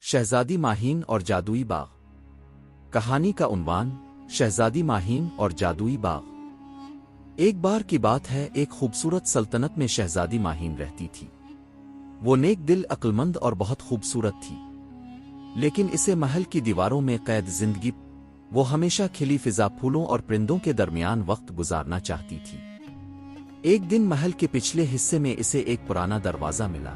شہزادی ماہین اور جادوئی باغ۔ کہانی کا عنوان شہزادی ماہین اور جادوئی باغ۔ ایک بار کی بات ہے، ایک خوبصورت سلطنت میں شہزادی ماہین رہتی تھی۔ وہ نیک دل، عقلمند اور بہت خوبصورت تھی، لیکن اسے محل کی دیواروں میں قید زندگی۔ وہ ہمیشہ کھلی فضا، پھولوں اور پرندوں کے درمیان وقت گزارنا چاہتی تھی۔ ایک دن محل کے پچھلے حصے میں اسے ایک پرانا دروازہ ملا۔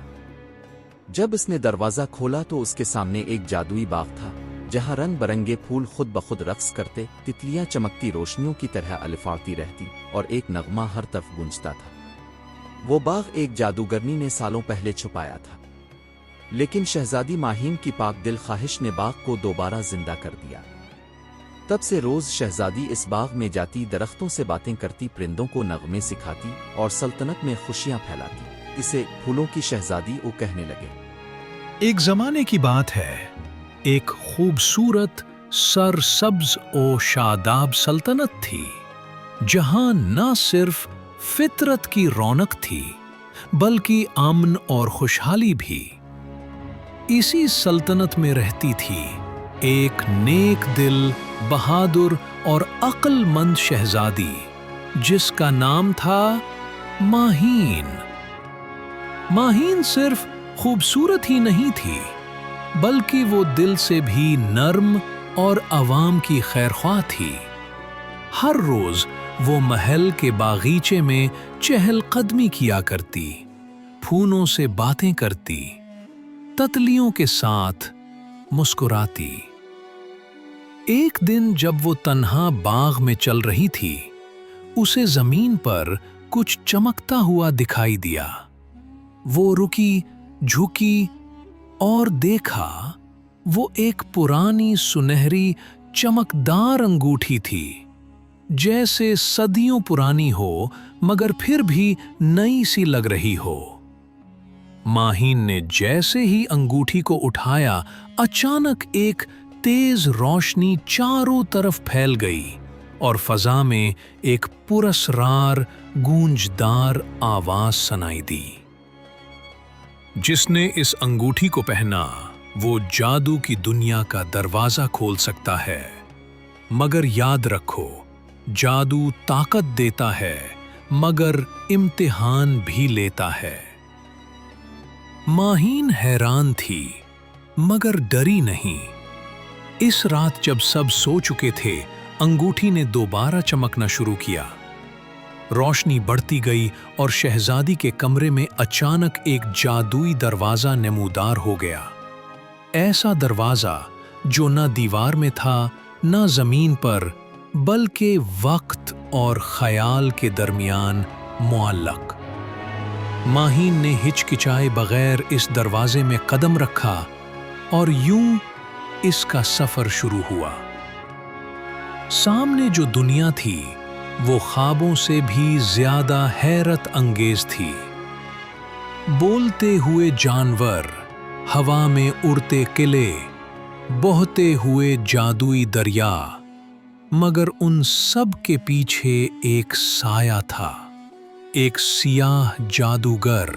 جب اس نے دروازہ کھولا تو اس کے سامنے ایک جادوئی باغ تھا، جہاں رنگ برنگے پھول خود بخود رقص کرتے، تتلیاں چمکتی روشنیوں کی طرح الفاڑتی رہتی اور ایک نغمہ ہر طرف گونجتا تھا۔ وہ باغ ایک جادوگرنی نے سالوں پہلے چھپایا تھا، لیکن شہزادی ماہین کی پاک دل خواہش نے باغ کو دوبارہ زندہ کر دیا۔ تب سے روز شہزادی اس باغ میں جاتی، درختوں سے باتیں کرتی، پرندوں کو نغمے سکھاتی اور سلطنت میں خوشیاں پھیلاتی۔ اسے پھولوں کی شہزادی وہ کہنے لگے۔ ایک زمانے کی بات ہے، ایک خوبصورت سرسبز و شاداب سلطنت تھی، جہاں نہ صرف فطرت کی رونق تھی بلکہ امن اور خوشحالی بھی۔ اسی سلطنت میں رہتی تھی ایک نیک دل، بہادر اور عقل مند شہزادی، جس کا نام تھا ماہین۔ ماہین صرف خوبصورت ہی نہیں تھی، بلکہ وہ دل سے بھی نرم اور عوام کی خیرخواہ تھی۔ ہر روز وہ محل کے باغیچے میں چہل قدمی کیا کرتی، پھولوں سے باتیں کرتی، تتلیوں کے ساتھ مسکراتی۔ ایک دن جب وہ تنہا باغ میں چل رہی تھی، اسے زمین پر کچھ چمکتا ہوا دکھائی دیا۔ وہ رکی، جھکی اور دیکھا، وہ ایک پرانی سنہری چمکدار انگوٹھی تھی، جیسے صدیوں پرانی ہو مگر پھر بھی نئی سی لگ رہی ہو۔ ماہین نے جیسے ہی انگوٹھی کو اٹھایا، اچانک ایک تیز روشنی چاروں طرف پھیل گئی اور فضا میں ایک پراسرار گونجدار آواز سنائی دی۔ جس نے اس انگوٹھی کو پہنا، وہ جادو کی دنیا کا دروازہ کھول سکتا ہے، مگر یاد رکھو، جادو طاقت دیتا ہے مگر امتحان بھی لیتا ہے۔ ماہین حیران تھی مگر ڈری نہیں۔ اس رات جب سب سو چکے تھے، انگوٹھی نے دوبارہ چمکنا شروع کیا۔ روشنی بڑھتی گئی اور شہزادی کے کمرے میں اچانک ایک جادوئی دروازہ نمودار ہو گیا۔ ایسا دروازہ جو نہ دیوار میں تھا نہ زمین پر، بلکہ وقت اور خیال کے درمیان معلق۔ ماہین نے ہچکچائے بغیر اس دروازے میں قدم رکھا اور یوں اس کا سفر شروع ہوا۔ سامنے جو دنیا تھی وہ خوابوں سے بھی زیادہ حیرت انگیز تھی۔ بولتے ہوئے جانور، ہوا میں اڑتے قلعے، بہتے ہوئے جادوئی دریا، مگر ان سب کے پیچھے ایک سایہ تھا، ایک سیاہ جادوگر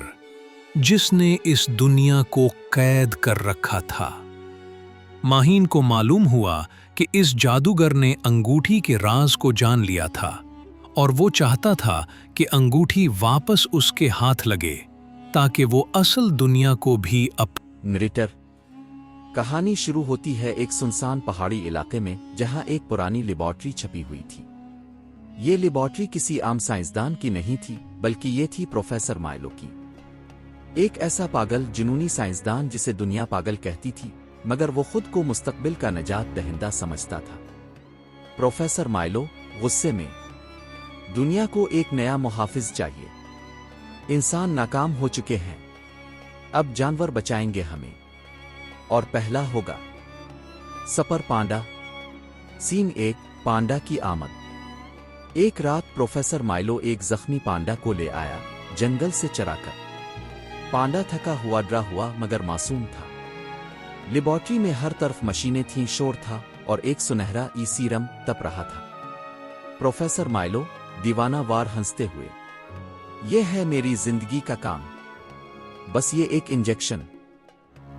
جس نے اس دنیا کو قید کر رکھا تھا۔ ماہین کو معلوم ہوا کہ اس جادوگر نے انگوٹھی کے راز کو جان لیا تھا، اور وہ چاہتا تھا کہ انگوٹھی واپس اس کے ہاتھ لگے تاکہ وہ اصل دنیا کو بھی نریٹر۔ کہانی شروع ہوتی ہے ایک سنسان پہاڑی علاقے میں، جہاں ایک پرانی لیبارٹری چھپی ہوئی تھی۔ یہ لیبارٹری کسی عام سائنسدان کی نہیں تھی، بلکہ یہ تھی پروفیسر مائلو کی، ایک ایسا پاگل جنونی سائنسدان جسے دنیا پاگل کہتی تھی، مگر وہ خود کو مستقبل کا نجات دہندہ سمجھتا تھا۔ پروفیسر مائلو غصے میں، دنیا کو ایک نیا محافظ چاہیے، انسان ناکام ہو چکے ہیں، اب جانور بچائیں گے ہمیں، اور پہلا ہوگا سپر پانڈا۔ سین 1، پانڈا کی آمد۔ ایک رات پروفیسر مائلو ایک زخمی پانڈا کو لے آیا، جنگل سے چرا کر۔ پانڈا تھکا ہوا، ڈرا ہوا مگر معصوم تھا۔ لیبارٹری میں ہر طرف مشینیں تھیں، شور تھا اور ایک سنہرا سیرم تپ رہا تھا۔ پروفیسر مائلو دیوانہ وار ہنستے ہوئے، یہ ہے میری زندگی کا کام، بس یہ ایک انجیکشن،